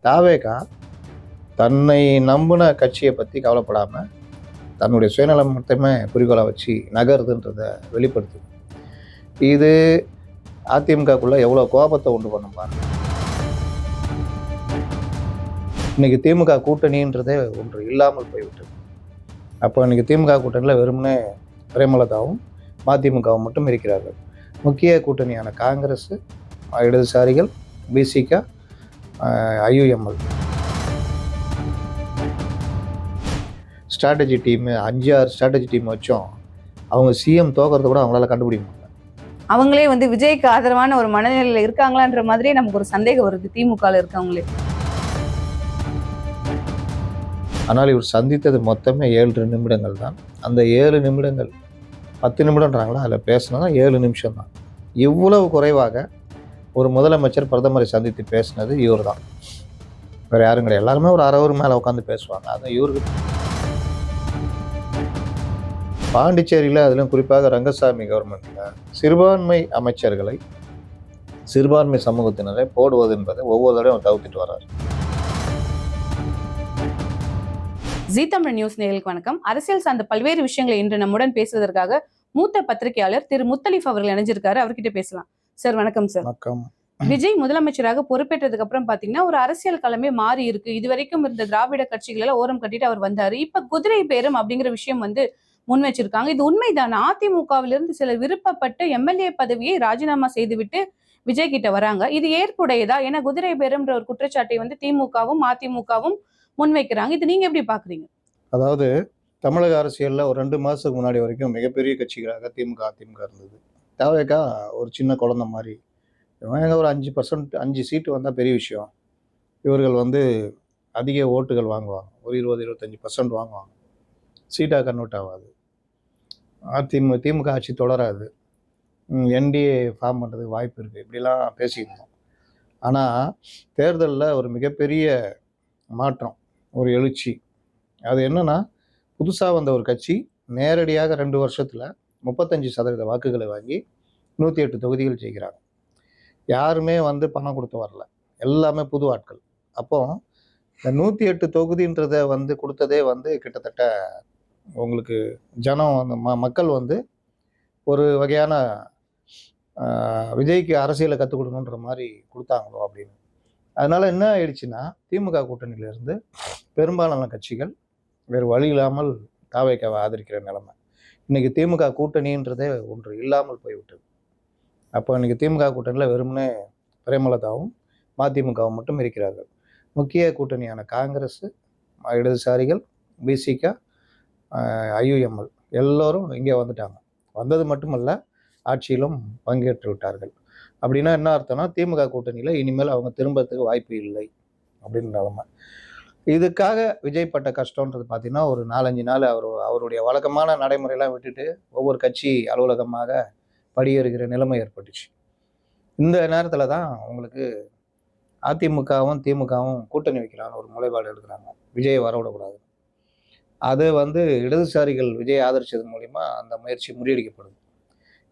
தாவேகா தன்னை நம்பின கட்சியை பற்றி கவலைப்படாமல் தன்னுடைய சுயநலம் மட்டுமே குறிக்கோளாக வச்சு நகருதுன்றதை வெளிப்படுத்துது. இது அதிமுகக்குள்ளே எவ்வளோ கோபத்தை உண்டு பண்ணும் பாருங்க. இன்னைக்கு திமுக கூட்டணின்றதே ஒன்று இல்லாமல் போய்விட்டது. அப்போ இன்னைக்கு திமுக கூட்டணியில் வெறுமனே பிரேமலதாவும் மதிமுகவும் மட்டும் இருக்கிறார்கள். முக்கிய கூட்டணியான காங்கிரஸ், இடதுசாரிகள், பிசிக, IUML strategy team 5-6 strategy team வச்சோம். அவங்க சிஎம் தோக்கிறத கூட அவங்களால கண்டுபிடிக்க முடியல. அவங்களே விஜய்க்கு ஆதரவான ஒரு மனநிலையில் இருக்காங்களான்ற மாதிரியே நமக்கு ஒரு சந்தேகம் வருது திமுகவில் இருக்கவங்களே. ஆனால் இவர் சந்தித்தது மொத்தமே 7 நிமிடங்கள் தான். அந்த 7 நிமிடங்கள் 10 நிமிடம்ன்றாங்களா, அதில் பேசினதான் 7 நிமிஷம் தான். இவ்வளவு குறைவாக ஒரு முதலமைச்சர் பிரதமரை சந்தித்து பேசினது இவர் தான், வேறு யாரும் கிடையாது. எல்லாருமே ஒரு அரை மேலே உட்காந்து பேசுவாங்க. அது இவருக்கு. பாண்டிச்சேரியில் அதிலும் குறிப்பாக ரங்கசாமி கவர்மெண்ட்டில் சிறுபான்மை அமைச்சர்களை, சிறுபான்மை சமூகத்தினரை போடுவது என்பதை ஒவ்வொரு தடையும் தவிர்த்துட்டு வர்றார். ஜீ தமிழ் நியூஸ் நேயர்களுக்கு வணக்கம். அரசியல் சார்ந்த பல்வேறு விஷயங்களை இன்று நம்முடன் பேசுவதற்காக மூத்த பத்திரிகையாளர் திரு முத்தலீஃப் அவர்கள் இணைஞ்சிருக்காரு. அவர்கிட்ட பேசலாம். சார் வணக்கம். சார் வணக்கம். விஜய் முதலமைச்சராக பொறுப்பேற்றதுக்கு அப்புறம் பாத்தீங்கன்னா ஒரு அரசியல் களமே மாறி இருக்கு. இதுவரைக்கும் இருந்த திராவிட கட்சிகள் எல்லாம் ஓரம் கட்டிட்டு அவர் வந்தாரு. இப்ப குதிரை பேரம் அப்படிங்கிற விஷயம் முன் வச்சிருக்காங்க. இது உண்மைதான். அதிமுகவிலிருந்து சிலர் விருப்பப்பட்ட எம்எல்ஏ பதவியை ராஜினாமா செய்துவிட்டு விஜய் கிட்ட வராங்க. இது ஏற்புடையதா? ஏன்னா குதிரை பேரம்ன்ற ஒரு குற்றச்சாட்டை திமுகவும் அதிமுகவும் முன்வைக்கிறாங்க. இது நீங்க எப்படி பாக்குறீங்க? அதாவது தமிழக அரசியலில் ஒரு 2 மாதத்துக்கு முன்னாடி வரைக்கும் மிகப்பெரிய கட்சிகளாக திமுக அதிமுக இருந்தது. தாவேகா ஒரு சின்ன குழந்தை மாதிரி. இவங்க ஒரு 5% 5 சீட்டு வந்தால் பெரிய விஷயம். இவர்கள் அதிக ஓட்டுகள் வாங்குவாங்க. ஒரு 20-25% வாங்குவாங்க. சீட்டாக கன்வெர்ட் ஆகாது. திமுக ஆட்சி தொடராது. என்டிஏ ஃபார்ம் பண்ணுறதுக்கு வாய்ப்பு இருக்குது. இப்படிலாம் பேசியிருந்தோம். ஆனால் தேர்தலில் ஒரு மிகப்பெரிய மாற்றம், ஒரு எழுச்சி. அது என்னன்னா, புதுசாக வந்த ஒரு கட்சி நேரடியாக 2 வருஷத்தில் 35% வாக்குகளை வாங்கி 108 தொகுதிகள் ஜெயிக்கிறாங்க. யாருமே பணம் கொடுத்து வரல, எல்லாமே புது ஆட்கள். அப்போ இந்த 108 தொகுதின்றதை கொடுத்ததே கிட்டத்தட்ட உங்களுக்கு ஜனம் மக்கள் ஒரு வகையான விஜய்க்கு அரசியலை கற்றுக் கொடுக்கணுன்ற மாதிரி கொடுத்தாங்களோ அப்படின்னு. அதனால என்ன ஆயிடுச்சுன்னா, திமுக கூட்டணியிலிருந்து பெரும்பாலான கட்சிகள் வேறு வழி இல்லாமல் தாவேகாவை ஆதரிக்கிற நிலைமை. இன்னைக்கு திமுக கூட்டணின்றதே ஒன்று இல்லாமல் போய்விட்டது. அப்போ இன்னைக்கு திமுக கூட்டணியில் வெறுமனே பிரேமலதாவும் மதிமுகவும் மட்டும் இருக்கிறார்கள். முக்கிய கூட்டணியான காங்கிரஸ், இடதுசாரிகள், பிசிக, ஐயுஎம்எல் எல்லோரும் இங்கே வந்துட்டாங்க. வந்தது மட்டுமல்ல, ஆட்சியிலும் பங்கேற்று விட்டார்கள். அப்படின்னா என்ன அர்த்தம்னா, திமுக கூட்டணியில் இனிமேல் அவங்க திரும்பறதுக்கு வாய்ப்பு இல்லை அப்படின்னு நிலைமை. இதுக்காக விஜய் பட்ட கஷ்டன்றது பார்த்தீங்கன்னா, ஒரு 4-5 நாள் அவருடைய வழக்கமான நடைமுறையெல்லாம் விட்டுட்டு ஒவ்வொரு கட்சி அலுவலகமாக படியேறுகிற நிலைமை ஏற்பட்டுச்சு. இந்த நேரத்தில் தான் உங்களுக்கு அதிமுகவும் திமுகவும் கூட்டணி வைக்கலான்னு ஒரு முறைப்பாடு எடுக்கிறாங்க. விஜயை வரவிடக்கூடாது. அது இடதுசாரிகள் விஜய் ஆதரிச்சது மூலிமா அந்த முயற்சி முறியடிக்கப்படுது.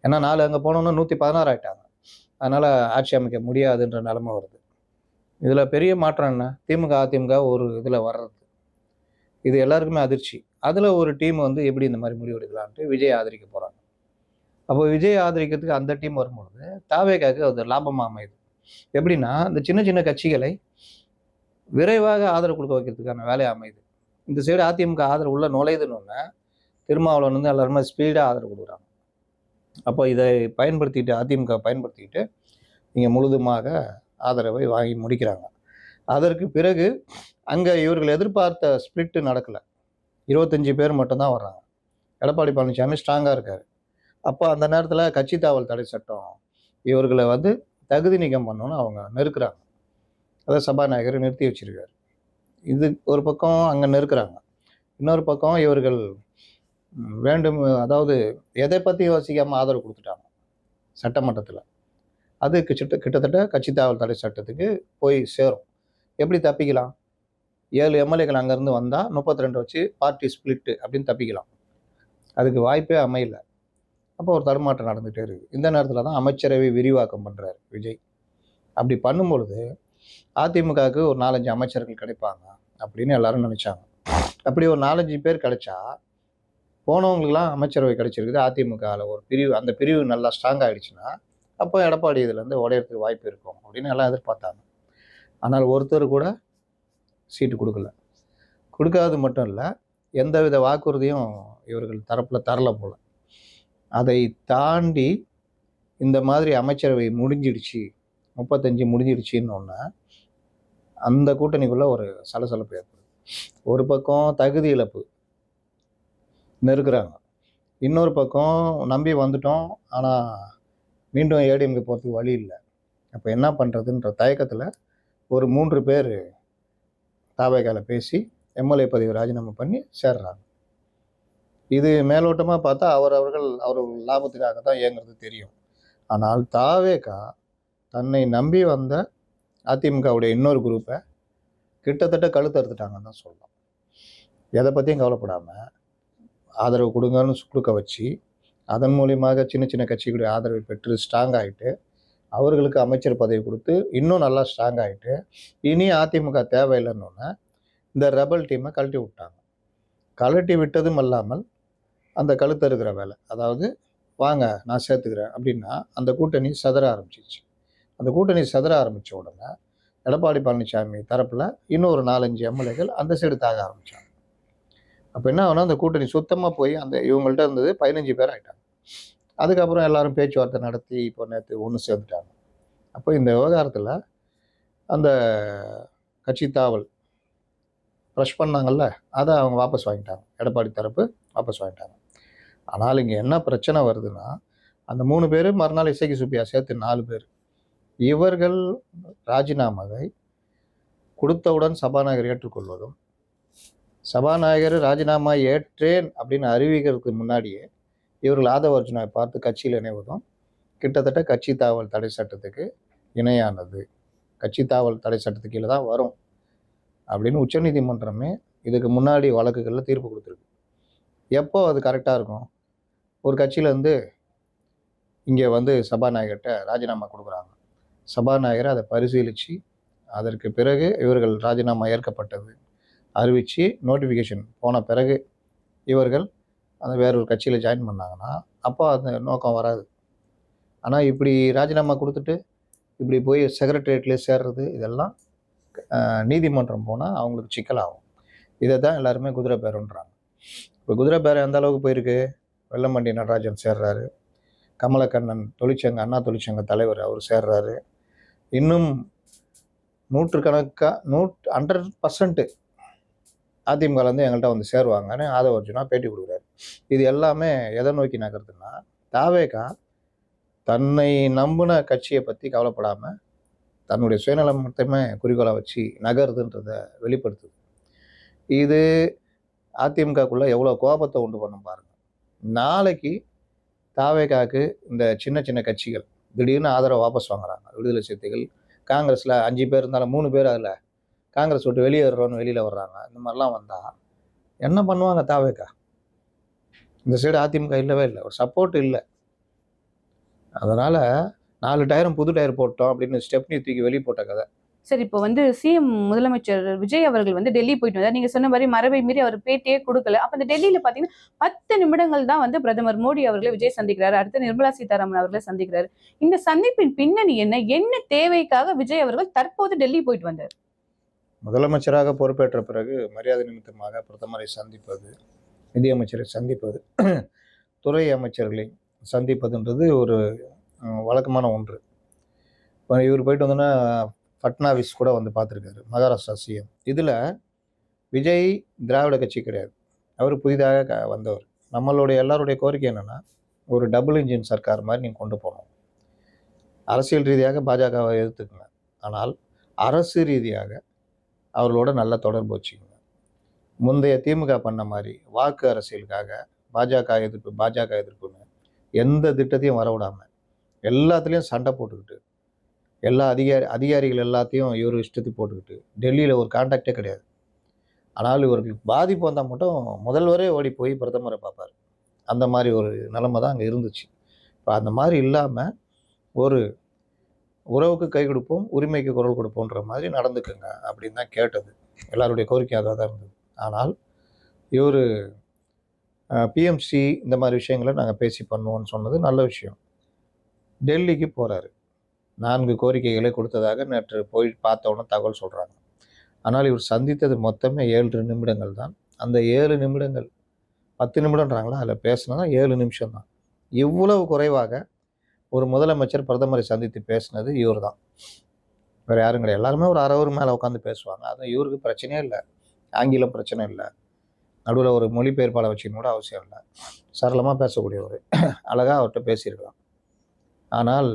ஏன்னா 4 அங்கே போனோன்னா 116 ஆயிட்டாங்க. அதனால் ஆட்சி அமைக்க முடியாதுன்ற நிலைமை வருது. இதில் பெரிய மாற்றம் என்ன? திமுக அதிமுக ஒரு இதில் வர்றது, இது எல்லாருக்குமே அதிர்ச்சி. அதில் ஒரு டீம் எப்படி இந்த மாதிரி முடிவெடுக்கலான்ட்டு விஜய் ஆதரிக்க போகிறாங்க. அப்போ விஜய் ஆதரிக்கிறதுக்கு அந்த டீம் வரும்பொழுது தாவேகாவுக்கு அது லாபமாக அமையுது. எப்படின்னா, இந்த சின்ன சின்ன கட்சிகளை விரைவாக ஆதரவு கொடுக்க வைக்கிறதுக்கான வேலையை அமையுது. இந்த சைடு அதிமுக ஆதரவு உள்ள நுழையுதுன்னு திருமாவளவன் எல்லாருமே ஸ்பீடாக ஆதரவு கொடுக்குறாங்க. அப்போ இதை பயன்படுத்திட்டு அதிமுக பயன்படுத்திக்கிட்டு இங்கே முழுதுமாக ஆதரவை வாங்கி முடிக்கிறாங்க. அதற்கு பிறகு அங்கே இவர்கள் எதிர்பார்த்த ஸ்பிளிட்டு நடக்கலை. 25 பேர் மட்டும்தான் வர்றாங்க. எடப்பாடி பழனிசாமி ஸ்ட்ராங்காக இருக்கார். அப்போ அந்த நேரத்தில் கட்சி தாவல் தடை சட்டம் இவர்களை தகுதி நீக்கம் பண்ணணும்னு அவங்க நெருக்கிறாங்க. அதை சபாநாயகர் நிறுத்தி வச்சிருக்காரு. இது ஒரு பக்கம் அங்கே நெருக்கிறாங்க. இன்னொரு பக்கம் இவர்கள் வேண்டும், அதாவது எதை பற்றி யோசிக்காமல் ஆதரவு கொடுத்துட்டாங்க சட்டமன்றத்தில். அது கிட்டத்தட்ட கட்சி தாவல் தடை சட்டத்துக்கு போய் சேரும். எப்படி தப்பிக்கலாம்? 7 எம்எல்ஏக்கள் அங்கேருந்து வந்தால் 32 வச்சு பார்ட்டி ஸ்பிளிட்டு அப்படின்னு தப்பிக்கலாம். அதுக்கு வாய்ப்பே அமையல. அப்போ ஒரு தடுமாற்றம் நடந்துகிட்டே இருக்குது. இந்த நேரத்தில் தான் அமைச்சரவை விரிவாக்கம் பண்ணுறாரு விஜய். அப்படி பண்ணும்பொழுது அதிமுகவுக்கு ஒரு 4-5 அமைச்சர்கள் கிடைப்பாங்க அப்படின்னு எல்லாரும் நினைச்சாங்க. அப்படி ஒரு 4-5 பேர் கிடைச்சா போனவங்களுக்குலாம் அமைச்சரவை கிடைச்சிருக்குது. அதிமுகவில் ஒரு பிரிவு, அந்த பிரிவு நல்லா ஸ்ட்ராங் ஆகிடுச்சுன்னா அப்போ எடப்பாடி இதுலேருந்து உடையறதுக்கு வாய்ப்பு இருக்கும் அப்படின்னு எல்லாம் எதிர்பார்த்தாங்க. ஆனால் ஒருத்தர் கூட சீட்டு கொடுக்கல. கொடுக்காதது மட்டும் இல்லை, எந்தவித வாக்குறுதியும் இவர்கள் தரப்பில் தரல போல. அதை தாண்டி இந்த மாதிரி அமைச்சரவை முடிஞ்சிடுச்சு, 35 முடிஞ்சிடுச்சின்னு ஒன்று அந்த கூட்டணிக்குள்ளே ஒரு சலசலப்பு ஏற்படுது. ஒரு பக்கம் தகுதி இழப்பு நெருக்குறாங்க, இன்னொரு பக்கம் நம்பி வந்துட்டோம் ஆனால் மீண்டும் ஏடிஎம்கே போகிறதுக்கு வழி இல்லை. அப்போ என்ன பண்ணுறதுன்ற தயக்கத்தில் ஒரு 3 பேர் தாவேகால பேசி எம்எல்ஏ பதவி ராஜினாமா பண்ணி சேர்றாங்க. இது மேலோட்டமாக பார்த்தா அவர்கள் லாபத்துக்காக தான் இயங்குறது தெரியும். ஆனால் தாவேகா தன்னை நம்பி வந்த அதிமுகவுடைய இன்னொரு குரூப்பை கிட்டத்தட்ட கழுத்தறுத்துட்டாங்கன்னு தான் சொல்லலாம். எதை பற்றியும் கவலைப்படாமல் ஆதரவு கொடுங்கன்னு கொடுக்க வச்சு, அதன் மூலியமாக சின்ன சின்ன கட்சிகளுடைய ஆதரவை பெற்று ஸ்ட்ராங் ஆகிட்டு, அவர்களுக்கு அமைச்சர் பதவி கொடுத்து இன்னும் நல்லா ஸ்ட்ராங் ஆகிட்டு, இனி அதிமுக தேவையில்லைன்னு இந்த ரெபல் டீமை கழட்டி விட்டாங்க. கழட்டி விட்டதும் அல்லாமல் அந்த கழுத்தறுக்கிற வேலை, அதாவது வாங்க நான் சேர்த்துக்கிறேன் அப்படின்னா அந்த கூட்டணி சதற ஆரம்பிச்சிச்சு. அந்த கூட்டணி சதற ஆரம்பித்த உடனே எடப்பாடி பழனிசாமி தரப்பில் இன்னும் ஒரு 4-5 எம்எல்ஏக்கள் அந்த சைடு தாக ஆரம்பித்தாங்க. அப்போ என்ன ஆகுனா, அந்த கூட்டணி சுத்தமாக போய் அந்த இவங்கள்ட்ட இருந்தது 15 பேர் ஆகிட்டாங்க. அதுக்கப்புறம் எல்லாரும் பேச்சுவார்த்தை நடத்தி இப்போ நேற்று ஒன்று சேர்ந்துட்டாங்க. அப்போ இந்த விவகாரத்தில் அந்த கட்சி தாவல் ப்ரெஷ் பண்ணாங்கல்ல, அதை அவங்க வாபஸ் வாங்கிட்டாங்க. எடப்பாடி தரப்பு வாபஸ் வாங்கிட்டாங்க. ஆனால் இங்கே என்ன பிரச்சனை வருதுன்னா, அந்த 3 பேர் மறுநாள் இசைக்கு சுப்பியா சேர்த்து 4 பேர், இவர்கள் ராஜினாமாவை கொடுத்தவுடன் சபாநாயகர் ஏற்றுக்கொள்வதும், சபாநாயகர் ராஜினாமா ஏற்றேன் அப்படின்னு அறிவிக்கிறதுக்கு முன்னாடியே இவர்கள் ஆதவ அர்ஜுனாவை பார்த்து கட்சியில் இணைவதும் கிட்டத்தட்ட கட்சி தாவல் தடை சட்டத்துக்கு இணையானது. கட்சி தாவல் தடை சட்டத்துக்கு கீழே தான் வரும் அப்படின்னு உச்சநீதிமன்றமே இதுக்கு முன்னாடி வழக்குகளில் தீர்ப்பு கொடுத்துருக்கு. எப்போ அது கரெக்டாக இருக்கும்? ஒரு கட்சியிலேருந்து இங்கே சபாநாயகர்கிட்ட ராஜினாமா கொடுக்குறாங்க. சபாநாயகர் அதை பரிசீலித்து அதற்கு பிறகு இவர்கள் ராஜினாமா ஏற்கப்பட்டது அறிவித்து நோட்டிஃபிகேஷன் போன பிறகு இவர்கள் அந்த வேற ஒரு கட்சியில் ஜாயின் பண்ணாங்கன்னா அப்போ அந்த நோக்கம் வராது. ஆனால் இப்படி ராஜினாமா கொடுத்துட்டு இப்படி போய் செக்ரட்டரியேட்லேயே சேர்றது, இதெல்லாம் நீதிமன்றம் போனால் அவங்களுக்கு சிக்கலாகும். இதை தான் எல்லாருமே குதிரை பேரன்றாங்க. இப்போ குதிரை பேரம் எந்த அளவுக்கு போயிருக்கு? வெல்லமண்டி நடராஜன் சேர்றாரு, கமலக்கண்ணன் தொழிற்சங்க அண்ணா தொழிற்சங்க தலைவர் அவர் சேர்றாரு, இன்னும் 100% அதிமுகலேருந்து எங்கள்கிட்ட சேருவாங்கன்னு ஆதவ அர்ஜுனா பேட்டி கொடுக்குறாரு. இது எல்லாமே எதை நோக்கி நகருதுன்னா, தாவேகா தன்னை நம்பின கட்சியை பற்றி கவலைப்படாமல் தன்னுடைய சுயநலம் மட்டுமே குறிக்கோளாக வச்சு நகருதுன்றதை வெளிப்படுத்துது. இது அதிமுகக்குள்ளே எவ்வளோ கோபத்தை உண்டு பண்ணும் பாருங்க. நாளைக்கு தாவேகாவுக்கு இந்த சின்ன சின்ன கட்சிகள் திடீர்னு ஆதரவு வாபஸ் வாங்குறாங்க. விடுதலை சிறுத்தைகள், காங்கிரஸில் 5 பேர் இருந்தாலும் 3 பேர் அதில் காங்கிரஸ் விட்டு வெளியேறோன்னு வெளியில் வர்றாங்க. இந்த மாதிரிலாம் வந்தால் என்ன பண்ணுவாங்க தாவேகா? இந்த சைடு அதிமுக இல்லவே இல்லை, ஒரு சப்போர்ட் இல்லை. அதனால் 4 டயரும் புது டயர் போட்டோம் அப்படின்னு ஸ்டெப்னி தூக்கி வெளியே போட்ட கதை. சரி, இப்போ சிஎம் முதலமைச்சர் விஜய் அவர்கள் டெல்லி போயிட்டு வந்தார். நீங்க சொன்ன மாதிரி மரபை மீறி அவர் பேட்டியே கொடுக்கல. அப்ப அந்த டெல்லியில பாத்தீங்கன்னா 10 நிமிடங்கள் தான் பிரதமர் மோடி அவர்களை விஜய் சந்திக்கிறாரு. அடுத்து நிர்மலா சீதாராமன் அவர்களை சந்திக்கிறாரு. இந்த சந்திப்பின் பின்னணி என்ன? என்ன தேவைக்காக விஜய் அவர்கள் தற்போது டெல்லி போயிட்டு வந்தார்? முதலமைச்சராக பொறுப்பேற்ற பிறகு மரியாதை நிமித்தமாக பிரதமரை சந்திப்பது, நிதியமைச்சரை சந்திப்பது, துறை அமைச்சர்களை சந்திப்பதுன்றது ஒரு வழக்கமான ஒன்று. இப்போ இவர் போயிட்டு வந்தோன்னா ஃபட்னாவிஸ் கூட பார்த்துருக்காரு, மகாராஷ்டிரா சிஎம். இதில் விஜய் திராவிட கட்சி கிடையாது, அவர் புதிதாக வந்தவர். நம்மளுடைய எல்லாருடைய கோரிக்கை என்னென்னா, ஒரு டபுள் இன்ஜின் சர்க்கார் மாதிரி நீங்கள் கொண்டு போகணும். அரசியல் ரீதியாக பாஜகவை எதிர்த்துக்குங்க, ஆனால் அரசு ரீதியாக அவர்களோட நல்ல தொடர்பு வச்சுக்கோங்க. முந்தைய திமுக பண்ண மாதிரி வாக்கு அரசியலுக்காக பாஜக எதிர்ப்புன்னு எந்த திட்டத்தையும் வரவிடாமல் எல்லாத்துலேயும் சண்டை போட்டுக்கிட்டு, எல்லா அதிகாரிகள் எல்லாத்தையும் இவர் இஷ்டத்துக்கு போட்டுக்கிட்டு டெல்லியில் ஒரு கான்டாக்டே கிடையாது. ஆனால் இவர்களுக்கு பாதிப்பு வந்தால் மட்டும் முதல்வரே ஓடி போய் பிரதமரை பார்ப்பார். அந்த மாதிரி ஒரு நிலைமை தான் அங்கே இருந்துச்சு. இப்போ அந்த மாதிரி இல்லாமல் ஒரு உறவுக்கு கை கொடுப்போம், உரிமைக்கு குரல் கொடுப்போன்ற மாதிரி நடந்துக்குங்க அப்படின்னு தான் கேட்டது. எல்லாருடைய கோரிக்கை அதாக தான் இருந்தது. ஆனால் இவர் பிஎம்சி இந்த மாதிரி விஷயங்களை நாங்கள் பேசி பண்ணுவோம்னு சொன்னது நல்ல விஷயம். டெல்லிக்கு போகிறாரு. 4 கோரிக்கைகளை கொடுத்ததாக நேற்று போய் பார்த்தவொன்னே தகவல் சொல்கிறாங்க. ஆனால் இவர் சந்தித்தது மொத்தமே 7 நிமிடங்கள் தான். அந்த 7 நிமிடங்கள் 10 நிமிடம்ன்றாங்களா, அதில் பேசினதான் 7 நிமிஷம் தான். இவ்வளவு குறைவாக ஒரு முதலமைச்சர் பிரதமரை சந்தித்து பேசினது இவர் தான். வேறு யாரும் கிடையாது. எல்லாருமே ஒரு அரை ஹவர் மேலே உட்காந்து பேசுவாங்க. அதுவும் இவருக்கு பிரச்சனையே இல்லை. ஆங்கிலம் பிரச்சனை இல்லை. நடுவில் ஒரு மொழிபெயர்ப்பாளர் வச்சுக்கணும் கூட அவசியம் இல்லை. சரளமாக பேசக்கூடியவர். அழகாக அவர்கிட்ட பேசியிருக்கலாம். ஆனால்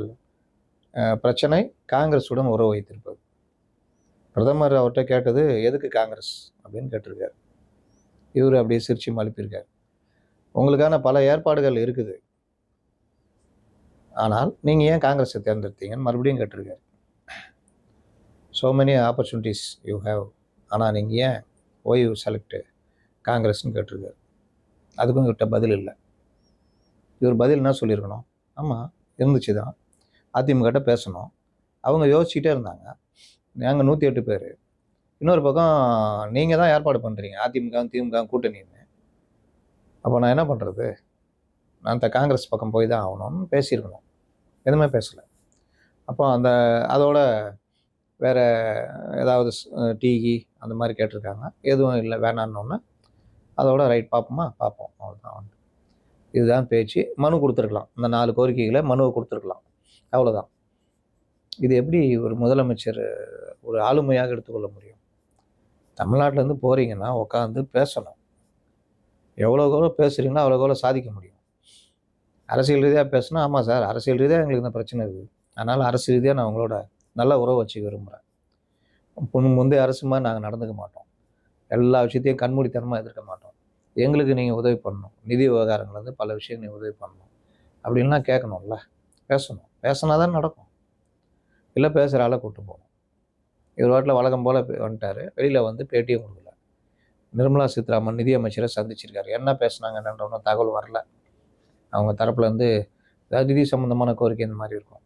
பிரச்சனை காங்கிரஸுடன் உறவு வைத்திருப்பது. பிரதமர் அவர்கிட்ட கேட்டது எதுக்கு காங்கிரஸ் அப்படின்னு கேட்டிருக்காரு. இவர் அப்படியே சிரிச்சு மழுப்பியிருக்காரு. உங்களுக்கான பல ஏற்பாடுகள் இருக்குது, ஆனால் நீங்கள் ஏன் காங்கிரஸை தேர்ந்தெடுத்தீங்கன்னு மறுபடியும் கேட்டிருக்காரு. So many opportunities you have, ஆனால் நீங்கள் ஏன் ஒய் யூ செலக்ட் காங்கிரஸ்ன்னு கேட்டிருக்காரு. அதுக்கும் இவர்கிட்ட பதில் இல்லை. இவர் பதில் என்ன சொல்லியிருக்கணும்? ஆமாம் இருந்துச்சு தான், அதிமுகட்ட பேசணும். அவங்க யோசிச்சுட்டே இருந்தாங்க. நாங்கள் 108 பேர். இன்னொரு பக்கம் நீங்கள் தான் ஏற்பாடு பண்ணுறீங்க அதிமுக திமுக கூட்டணின்னு. அப்போ நான் என்ன பண்ணுறது? நான் இந்த காங்கிரஸ் பக்கம் போய் தான் ஆகணும்னு பேசியிருக்கணும். எதுவுமே பேசலை. அப்போ அதோட வேறு ஏதாவது டீ அந்த மாதிரி கேட்டிருக்காங்க. எதுவும் இல்லை வேணான்னொன்னே அதோட ரைட் பார்ப்போமா பார்ப்போம், அவ்வளோதான். இதுதான் பேச்சு. மனு கொடுத்துருக்கலாம். இந்த 4 கோரிக்கைகளை மனுவை கொடுத்துருக்கலாம், அவ்வளோதான். இது எப்படி ஒரு முதலமைச்சர் ஒரு ஆளுமையாக எடுத்துக்கொள்ள முடியும்? தமிழ்நாட்டிலேருந்து போகிறீங்கன்னா உட்காந்து பேசணும். எவ்வளோக்கு எவ்வளோ பேசுகிறீங்களோ அவ்வளோக்கு எவ்வளோ சாதிக்க முடியும். அரசியல் ரீதியாக பேசினா, ஆமாம் சார் அரசியல் ரீதியாக எங்களுக்கு இந்த பிரச்சனை இருக்குது, அதனால் அரசியல் ரீதியாக நான் உங்களோட நல்ல உறவு வச்சு விரும்புகிறேன். முந்தைய அரசு மாதிரி நாங்கள் நடந்துக்க மாட்டோம். எல்லா விஷயத்தையும் கண்மூடித்தனமாக எதிர்க்க மாட்டோம். எங்களுக்கு நீங்கள் உதவி பண்ணணும். நிதி விவகாரங்கள் வந்து பல விஷயம் நீங்கள் உதவி பண்ணணும் அப்படின்லாம் கேட்கணும்ல. பேசணும். பேசினா தான் நடக்கும். இல்லை பேசுகிற ஆளை கூப்பிட்டு போகணும். இவர் வாட்டில் வழக்கம் போல் வந்துட்டார். வெளியில் வந்து பேட்டியும் கொடுக்கல. நிர்மலா சீதாராமன் நிதியமைச்சரை சந்திச்சிருக்காரு. என்ன பேசுனாங்க என்னன்ற ஒன்றும் தகவல் வரல. அவங்க தரப்புலேருந்து ஏதாவது நிதி சம்மந்தமான கோரிக்கை இந்த மாதிரி இருக்கும்.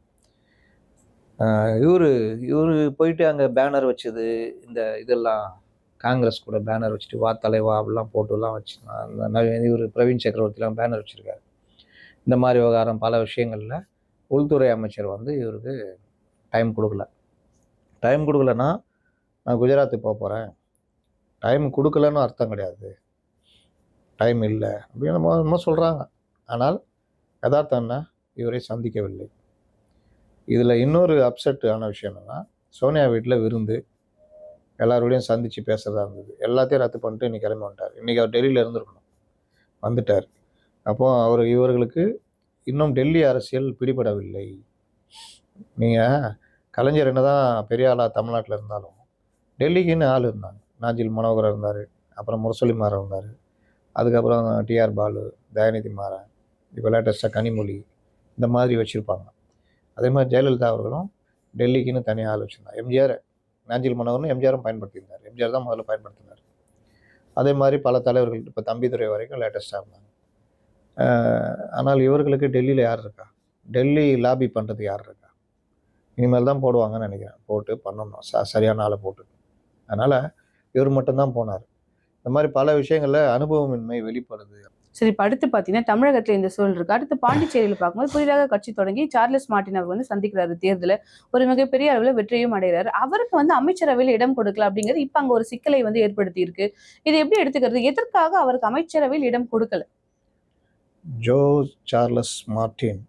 இவர் போயிட்டு அங்கே பேனர் வச்சது, இந்த இதெல்லாம் காங்கிரஸ் கூட பேனர் வச்சுட்டு வா தலைவா அப்படிலாம் போட்டுலாம் வச்சு, இவர் பிரவீன் சக்கரவர்த்திலாம் பேனர் வச்சுருக்காரு. இந்த மாதிரி விவகாரம் பல விஷயங்களில் உள்துறை அமைச்சர் வந்து இவருக்கு டைம் கொடுக்கல. டைம் கொடுக்கலன்னா நான் குஜராத்துக்கு போக போகிறேன், டைம் கொடுக்கலன்னு அர்த்தம் கிடையாது. டைம் இல்லை அப்படின்னு நம்ம சொல்கிறாங்க. ஆனால் யதார்த்தம் என்ன? இவரை சந்திக்கவில்லை. இதில் இன்னொரு அப்செட் ஆன விஷயம் என்னென்னா, சோனியா வீட்டில் விருந்து எல்லாரோடையும் சந்தித்து பேசுகிறதா இருந்தது. எல்லாத்தையும் ரத்து பண்ணிட்டு இன்றைக்கி கிளம்பி வந்துட்டார். இன்றைக்கி அவர் டெல்லியில் இருந்திருக்கணும், வந்துட்டார். அப்போது இவர்களுக்கு இன்னும் டெல்லி அரசியல் பிடிபடவில்லை. நீங்கள் கலைஞர் என்ன தான் பெரிய ஆளாக தமிழ்நாட்டில் இருந்தாலும் டெல்லிக்குன்னு ஆள் இருந்தாங்க. நாஞ்சில் மனோகர் இருந்தார், அப்புறம் முரசொலி மாறன் இருந்தார், அதுக்கப்புறம் டிஆர் பாலு, தயாநிதி மாறன், இப்போ லேட்டஸ்ட்டாக கனிமொழி, இந்த மாதிரி வச்சுருப்பாங்க. அதே மாதிரி ஜெயலலிதா அவர்களும் டெல்லிக்குன்னு தனியாக ஆள் வச்சுருந்தாங்க. எம்ஜிஆர் நாஞ்சில் மனோகர்னு எம்ஜிஆரும் பயன்படுத்தியிருந்தார். எம்ஜிஆர் தான் முதல்ல பயன்படுத்தினார். அதே மாதிரி பல தலைவர்கள் இப்போ தம்பிதுரை வரைக்கும் லேட்டஸ்ட்டாக இருந்தாங்க. ஆனால் இவர்களுக்கு டெல்லியில் யார் இருக்கா? டெல்லி லாபி பண்ணுறது யார் இருக்கா? இனிமேல் தான் போடுவாங்கன்னு நினைக்கிறேன். போட்டு பண்ணணும், சரியான ஆளை போட்டு. அதனால் இவர் மட்டும்தான் போனார். இந்த மாதிரி பல விஷயங்களில் அனுபவமின்மை வெளிப்படுது. சரி, இப்போ அடுத்து பார்த்தீங்கன்னா தமிழகத்தில் இந்த சூழல் இருக்கு. அடுத்து பாண்டிச்சேரியில் பார்க்கும்போது புதிதாக கட்சி தொடங்கி சார்லஸ் மார்டின் அவர் வந்து சந்திக்கிறாரு. தேர்தலில் ஒரு மிகப்பெரிய அளவில் வெற்றியும் அடைகிறாரு. அவருக்கு வந்து அமைச்சரவையில் இடம் கொடுக்கல அப்படிங்கிறது இப்போ அங்கே ஒரு சிக்கலை வந்து ஏற்படுத்தி இருக்கு. இதை எப்படி எடுத்துக்கிறது? எதற்காக அவருக்கு அமைச்சரவையில் இடம் கொடுக்கல? ஜோ சார்லஸ் மார்டின்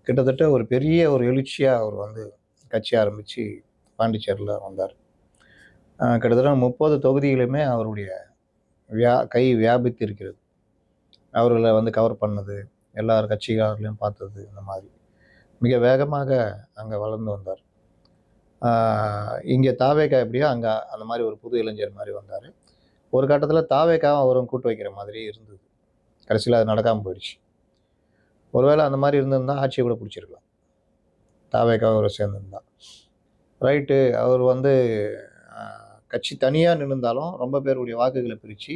கிட்டத்தட்ட ஒரு பெரிய ஒரு எழுச்சியாக அவர் வந்து கட்சி ஆரம்பித்து பாண்டிச்சேரியில் வந்தார். கிட்டத்தட்ட 30 தொகுதிகளுமே அவருடைய கை வியாபித்து இருக்கிறது. அவர்களை வந்து கவர் பண்ணது, எல்லார் கட்சிக்காரர்களையும் பார்த்தது, இந்த மாதிரி மிக வேகமாக அங்கே வளர்ந்து வந்தார். இங்கே தாவேகா எப்படியோ அங்கே அந்த மாதிரி ஒரு புது இளைஞர் மாதிரி வந்தார். ஒரு கட்டத்தில் தாவேகாவும் அவரும் கூட்டு வைக்கிற மாதிரி இருந்தது. கடைசியில் அது நடக்காமல் போயிடுச்சு. ஒருவேளை அந்த மாதிரி இருந்திருந்தால் ஆட்சியை கூட பிடிச்சிருக்கலாம். தாவேகா அவரை சேர்ந்துருந்தா ரைட்டு. அவர் வந்து கட்சி தனியாக நின்றுந்தாலும் ரொம்ப பேருடைய வாக்குகளை பிரித்து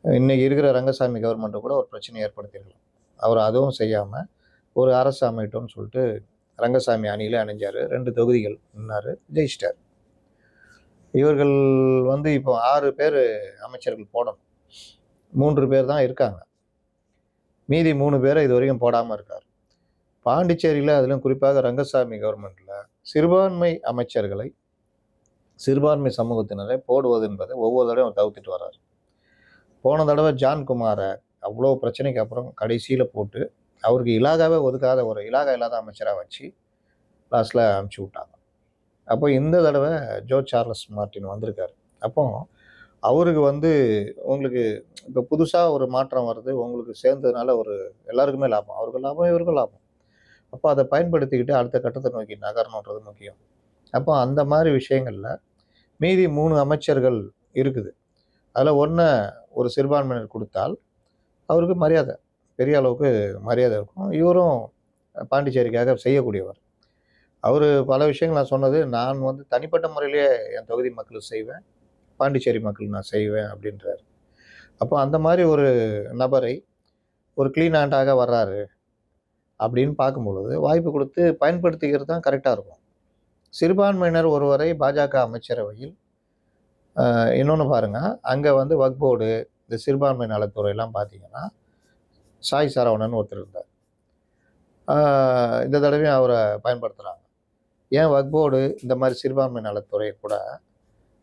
இன்றைக்கி இருக்கிற ரங்கசாமி கவர்மெண்ட்டை கூட ஒரு பிரச்சனை ஏற்படுத்தியிருக்கலாம். அவர் அதுவும் செய்யாமல் ஒரு அரசு அமைட்டோன்னு சொல்லிட்டு ரங்கசாமி அணியில் அணிஞ்சார். 2 தொகுதிகள் நின்னார், ஜெயிச்சிட்டார். இவர்கள் வந்து இப்போ 6 பேர் அமைச்சர்கள் போடணும். 3 பேர் தான் இருக்காங்க. மீதி 3 பேரை இது வரைக்கும் போடாமல் இருக்கார். பாண்டிச்சேரியில் அதிலும் குறிப்பாக ரங்கசாமி கவர்மெண்ட்டில் சிறுபான்மை அமைச்சர்களை, சிறுபான்மை சமூகத்தினரை போடுவது என்பதை ஒவ்வொரு தடவையும் தவிர்த்துட்டு வர்றார். போன தடவை ஜான்குமாரை அவ்வளோ பிரச்சனைக்கு அப்புறம் கடைசியில் போட்டு அவருக்கு இலாகாவே ஒதுக்காத ஒரு இலாகா இல்லாத அமைச்சராக வச்சு லாஸ்ட்டில் அனுப்பிச்சி விட்டாங்க. அப்போ இந்த தடவை ஜோ சார்லஸ் மார்ட்டின் வந்திருக்காரு. அப்போ அவருக்கு வந்து உங்களுக்கு இப்போ புதுசாக ஒரு மாற்றம் வருது, உங்களுக்கு சேர்ந்ததுனால ஒரு எல்லாருக்குமே லாபம், அவருக்கு லாபம், இவருக்கும் லாபம். அப்போ அதை பயன்படுத்திக்கிட்டு அடுத்த கட்டத்தை நோக்கி நகரணுன்றது முக்கியம். அப்போ அந்த மாதிரி விஷயங்களில் மீதி 3 அமைச்சர்கள் இருக்குது. அதில் ஒன்று ஒரு சிறுபான்மையினர் கொடுத்தால் அவருக்கு மரியாதை, பெரிய அளவுக்கு மரியாதை இருக்கும். இவரும் பாண்டிச்சேரிக்காக செய்யக்கூடியவர். அவர் பல விஷயங்கள் நான் சொன்னது, நான் வந்து தனிப்பட்ட முறையிலேயே என் தொகுதி மக்களுக்கு செய்வேன், பாண்டிச்சேரி மக்களுக்கு நான் செய்வேன் அப்படின்றார். அப்போ அந்த மாதிரி ஒரு நபரை ஒரு க்ளீன் ஹேண்டாக வர்றாரு அப்படின்னு பார்க்கும்பொழுது வாய்ப்பு கொடுத்து பயன்படுத்திக்கிறது தான் கரெக்டாக இருக்கும். சிறுபான்மையினர் ஒருவரை பாஜக அமைச்சரவையில் இன்னொன்று பாருங்கள், அங்கே வந்து வக்ஃப் போர்டு, இந்த சிறுபான்மை நலத்துறையெல்லாம் பார்த்தீங்கன்னா சாய் சரவணன் ஒருத்தர் இருந்தார். இந்த தடவையும் அவரை பயன்படுத்துகிறாங்க. ஏன் வக்ஃப் போர்டு இந்த மாதிரி சிறுபான்மை நலத்துறையை கூட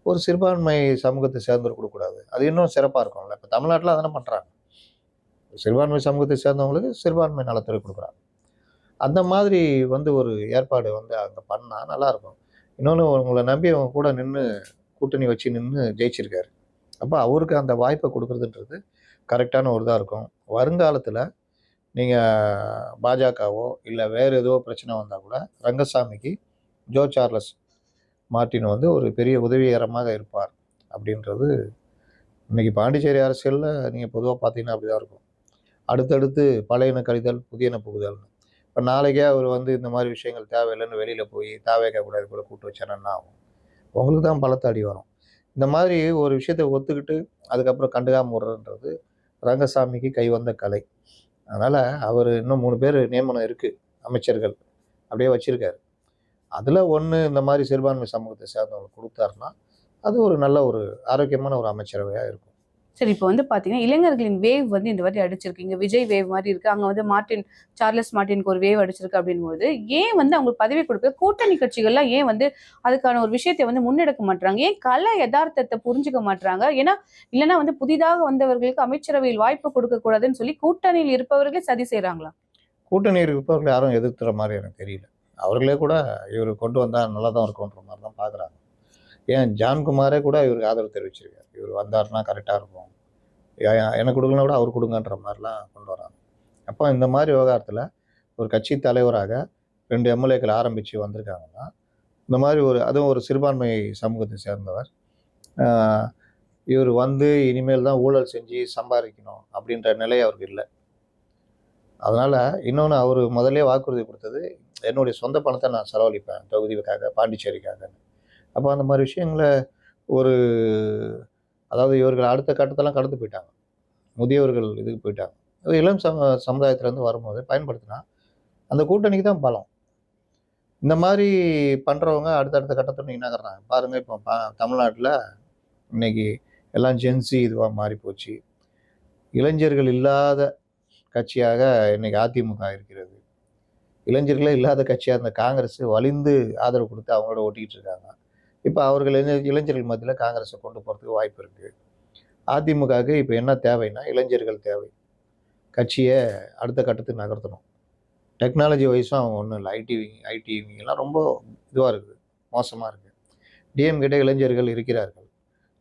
ஒரு சிறுபான்மை சமூகத்தை சேர்ந்தவர் கொடுக்கக்கூடாது? அது இன்னும் சிறப்பாக இருக்கும்ல. இப்போ தமிழ்நாட்டில் அதெல்லாம் பண்ணுறாங்க. சிறுபான்மை சமூகத்தை சேர்ந்தவங்களுக்கு சிறுபான்மை நலத்துறை கொடுக்குறாங்க. அந்த மாதிரி வந்து ஒரு ஏற்பாடு வந்து அங்கே பண்ணால் நல்லாயிருக்கும். இன்னொன்று, உங்களை நம்பி அவங்க கூட நின்று கூட்டணி வச்சு நின்று ஜெயிச்சிருக்காரு. அப்போ அவருக்கு அந்த வாய்ப்பை கொடுக்குறதுன்றது கரெக்டான ஒரு இதாக இருக்கும். வருங்காலத்தில் நீங்கள் பாஜகவோ இல்லை வேறு ஏதோ பிரச்சனை வந்தால் கூட ரங்கசாமிக்கு ஜோ சார்லஸ் மார்ட்டின் வந்து ஒரு பெரிய உதவிகரமாக இருப்பார் அப்படின்றது இன்றைக்கி பாண்டிச்சேரி அரசியலில் நீங்கள் பொதுவாக பார்த்தீங்கன்னா அப்படி தான் இருக்கும். அடுத்தடுத்து பழையன கழிதல் புதியன புகுதல்னு. இப்போ நாளைக்கே அவர் வந்து இந்த மாதிரி விஷயங்கள் தேவையில்லைன்னு வெளியில் போய் தாவேக்கா கூட கூட கூட்டு வச்சானன்னா ஆகும், உங்களுக்கு தான் பலத்த அடி வரும். இந்த மாதிரி ஒரு விஷயத்தை ஒத்துக்கிட்டு அதுக்கப்புறம் கண்டுக்காம விடுறன்றது ரங்கசாமிக்கு கை வந்த கலை. அதனால் அவர் இன்னும் 3 பேர் நியமனம் இருக்குது, அமைச்சர்கள் அப்படியே வச்சுருக்காரு. அதில் ஒன்று இந்த மாதிரி சிறுபான்மை சமூகத்தை சேர்ந்தவங்களுக்கு கொடுத்தாருன்னா அது ஒரு நல்ல ஒரு ஆரோக்கியமான ஒரு அமைச்சரவையாக இருக்கும். சரி, இப்போ வந்து பாத்தீங்கன்னா இளைஞர்களின் வேவ் வந்து இந்த வாட்டி அடிச்சிருக்கு. இங்க விஜய் வேவ் மாதிரி இருக்கு, அங்க வந்து சார்லஸ் மார்ட்டினுக்கு ஒரு வேவ் அடிச்சிருக்கு அப்படின்போது ஏன் வந்து அவங்களுக்கு பதவி கொடுக்க கூட்டணி கட்சிகள்லாம் ஏன் வந்து அதுக்கான ஒரு விஷயத்தை வந்து முன்னெடுக்க மாட்டாங்க? ஏன் கல யதார்த்தத்தை புரிஞ்சுக்க மாட்டாங்க? ஏன்னா இல்லைன்னா வந்து புதிதாக வந்தவர்களுக்கு அமைச்சரவையில் வாய்ப்பு கொடுக்க கூடாதுன்னு சொல்லி கூட்டணியில் இருப்பவர்களே சதி செய்யறாங்களா? கூட்டணி இருப்பவர்கள் யாரும் எதிர்த்துற மாதிரி எனக்கு தெரியல. அவர்களே கூட இவர் கொண்டு வந்தால் நல்லா தான் இருக்கும்ன்ற மாதிரி தான் பார்க்குறாங்க. ஏன் ஜான்குமாரே கூட இவருக்கு ஆதரவு தெரிவிச்சிருக்காரு, இவர் வந்தாருன்னா கரெக்டாக இருக்கும், எனக்கு கொடுக்கலனா கூட அவர் கொடுங்கன்ற மாதிரிலாம் கொண்டு வராங்க. அப்போ இந்த மாதிரி விவகாரத்தில் ஒரு கட்சி தலைவராக 2 எம்எல்ஏக்கள் ஆரம்பித்து வந்திருக்காங்கன்னா இந்த மாதிரி அதுவும் ஒரு சிறுபான்மை சமூகத்தை சேர்ந்தவர், இவர் வந்து இனிமேல் தான் ஊழல் செஞ்சு சம்பாதிக்கணும் அப்படின்ற நிலை அவருக்கு இல்லை. அதனால் இன்னொன்று, அவர் முதலே வாக்குறுதி கொடுத்தது என்னுடைய சொந்த பணத்தை நான் செலவழிப்பேன் தொகுதிக்காக, பாண்டிச்சேரிக்காக. அப்போ அந்த மாதிரி விஷயங்களை ஒரு அதாவது இவர்கள் அடுத்த கட்டத்தெல்லாம் கடந்து போயிட்டாங்க, முதியவர்கள் இதுக்கு போயிட்டாங்க. இளம் சமுதாயத்திலேருந்து வரும்போது பயன்படுத்தினா அந்த கூட்டணிக்கு தான் பலம். இந்த மாதிரி பண்ணுறவங்க அடுத்தடுத்த கட்டத்தில் நகர்றாங்க பாருங்கள். இப்போ தமிழ்நாட்டில் இன்னைக்கு எல்லாம் ஜென்சி இதுவாக மாறி போச்சு. இளைஞர்கள் இல்லாத கட்சியாக இன்னைக்கு அதிமுக இருக்கிறது. இளைஞர்களே இல்லாத கட்சியாக இருந்த காங்கிரஸ் வலிந்து ஆதரவு கொடுத்து அவங்களோட ஓட்டிக்கிட்டு இருக்காங்க. இப்போ அவர்கள் இளைஞர்கள் மத்தியில் காங்கிரஸை கொண்டு போகிறதுக்கு வாய்ப்பு இருக்குது. அதிமுகவுக்கு இப்போ என்ன தேவைன்னா இளைஞர்கள் தேவை. கட்சியை அடுத்த கட்டத்துக்கு நகர்த்தணும். டெக்னாலஜி வைஸும் அவங்க ஒன்றும் இல்லை. ஐடிவிங்கெல்லாம் ரொம்ப இதுவாக இருக்குது, மோசமாக இருக்குது. டிஎம்கிட்ட இளைஞர்கள் இருக்கிறார்கள்,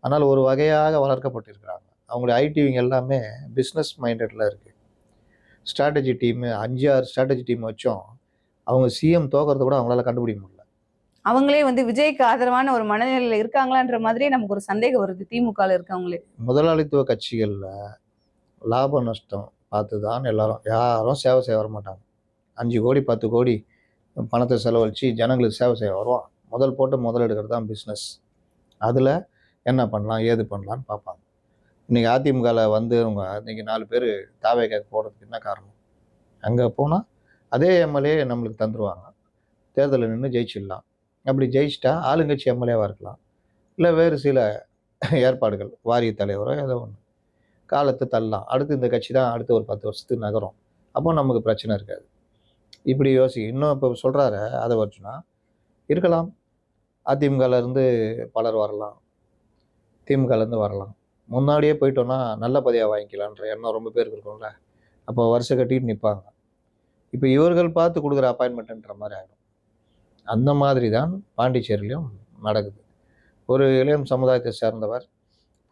ஆனால் ஒரு வகையாக வளர்க்கப்பட்டிருக்கிறாங்க. அவங்களுடைய ஐடிவிங்க எல்லாமே பிஸ்னஸ் மைண்டடில் இருக்குது. ஸ்ட்ராட்டஜி டீமு 5-6 ஸ்ட்ராட்டஜி டீம் வச்சோம் அவங்க சிஎம் தோக்கிறத கூட அவங்களால கண்டுபிடிக்க முடியல. அவங்களே வந்து விஜய்க்கு ஆதரவான ஒரு மனநிலையில் இருக்காங்களான்ற மாதிரியே நமக்கு ஒரு சந்தேகம் வருது திமுகவில் இருக்கவங்களே. முதலாளித்துவ கட்சிகளில் லாப நஷ்டம் பார்த்து தான் யாரும் சேவை செய்ய வர மாட்டாங்க. 5 கோடி 10 கோடி பணத்தை செலவழித்து ஜனங்களுக்கு சேவை செய்ய வருவான். முதல் போட்டு முதல் எடுக்கிறது தான் பிஸ்னஸ். அதில் என்ன பண்ணலாம் ஏது பண்ணலான்னு பார்ப்பாங்க. இன்றைக்கி அதிமுகவில் வந்து அவங்க இன்றைக்கி 4 பேர் தாவேக்காக்கு போடுறதுக்கு என்ன காரணம்? அங்கே போனால் அதே எம்எல்ஏ நம்மளுக்கு தந்துடுவாங்க. தேர்தலில் நின்று ஜெயிச்சிடலாம். அப்படி ஜெயிச்சிட்டா ஆளுங்கட்சி எம்எல்ஏவாக இருக்கலாம். இல்லை வேறு சில ஏற்பாடுகள் வாரிய தலைவரோ ஏதோ ஒன்று காலத்தை தள்ளலாம். அடுத்து இந்த கட்சி தான் அடுத்து ஒரு 10 வருஷத்துக்கு நகரும். அப்போ நமக்கு பிரச்சனை இருக்காது. இப்படி இன்னும் இப்போ சொல்கிறாரு அதை வச்சுனா இருக்கலாம். அதிமுகலேருந்து பலர் வரலாம், திமுகலேருந்து வரலாம். முன்னாடியே போயிட்டோன்னா நல்ல பதவியாக வாங்கிக்கலான்ற எண்ணம் ரொம்ப பேருக்கு இருக்கும்ல. அப்போ வருஷம் கட்டிட்டு நிற்பாங்க. இப்போ இவர்கள் பார்த்து கொடுக்குற அப்பாயின்மெண்ட்டுன்ற மாதிரி ஆகிடும். அந்த மாதிரி தான் பாண்டிச்சேரியிலையும் நடக்குது. ஒரு இளையம் சமுதாயத்தை சேர்ந்தவர்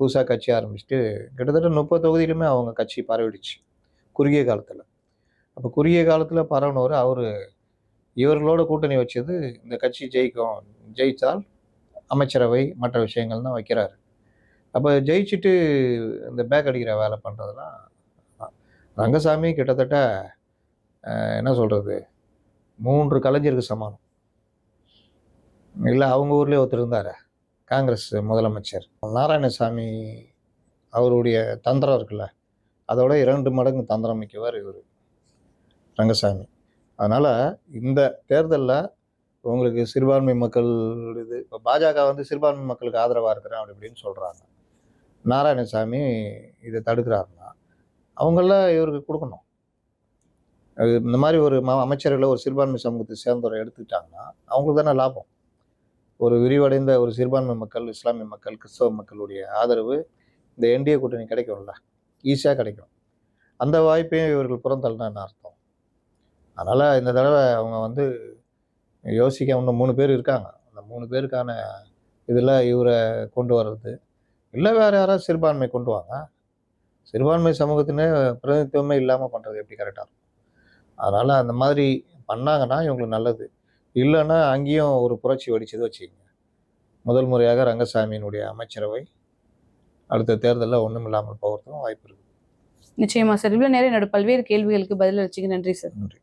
புதுசாக கட்சி ஆரம்பிச்சுட்டு கிட்டத்தட்ட 30 தொகுதியிலுமே அவங்க கட்சி பரவிடுச்சு குறுகிய காலத்தில். அப்போ குறுகிய காலத்தில் பரவினவர் இவர்களோட கூட்டணி வச்சது இந்த கட்சி ஜெயித்தால் அமைச்சரவை மற்ற விஷயங்கள் தான் வைக்கிறாரு. அப்போ ஜெயிச்சுட்டு இந்த பேக் அடிக்கிற வேலை பண்ணுறதுலாம் ரங்கசாமி கிட்டத்தட்ட என்ன சொல்கிறது 3 கலைஞருக்கு சமானம். இல்லை அவங்க ஊர்லேயே ஒருத்தர் இருந்தார் காங்கிரஸ் முதலமைச்சர் நாராயணசாமி, அவருடைய தந்திரம் இருக்குல்ல அதோட 2 மடங்கு தந்திரம் மிக்கவர் இவர் ரங்கசாமி. அதனால் இந்த தேர்தலில் உங்களுக்கு சிறுபான்மை மக்கள் இப்போ பாஜக சிறுபான்மை மக்களுக்கு ஆதரவாக இருக்கிறேன் அப்படி இப்படின்னு சொல்கிறாங்க. நாராயணசாமி இதை தடுக்கிறாருன்னா அவங்களாம் இவருக்கு கொடுக்கணும். இந்த மாதிரி ஒரு அமைச்சர்களை ஒரு சிறுபான்மை சமூகத்தை சேர்ந்தவரை எடுத்துக்கிட்டாங்கன்னா அவங்களுக்கு தானே லாபம். ஒரு விரிவடைந்த ஒரு சிறுபான்மை மக்கள், இஸ்லாமிய மக்கள், கிறிஸ்தவ மக்களுடைய ஆதரவு இந்த என்டிஏ கூட்டணி கிடைக்கும்ல, ஈஸியாக கிடைக்கும். அந்த வாய்ப்பையும் இவர்கள் புறந்தள்ளினா என்ன அர்த்தம்? அதனால் இந்த தடவை அவங்க யோசிக்க இன்னும் 3 பேர் இருக்காங்க. அந்த 3 பேருக்கான இதில் இவரை கொண்டு வர்றது இல்லை வேறு யாராவது சிறுபான்மை கொண்டு வாங்க. சிறுபான்மை சமூகத்தினே பிரதிநிதித்துவமே இல்லாமல் பண்ணுறது எப்படி கரெக்டாக இருக்கும்? அதனால் அந்த மாதிரி பண்ணாங்கன்னா இவங்களுக்கு நல்லது. இல்லைன்னா அங்கேயும் ஒரு புரட்சி வெடிச்சது வச்சுக்கோங்க. முதல் முறையாக ரங்கசாமியினுடைய அமைச்சரவை அடுத்த தேர்தலில் ஒன்றும் இல்லாமல் போகிறதுக்கும் வாய்ப்பு இருக்குது. நிச்சயமா சார். இவ்வளவு நேரம் என்னோட பல்வேறு கேள்விகளுக்கு பதில் அளிச்சீங்க. நன்றி சார். நன்றி.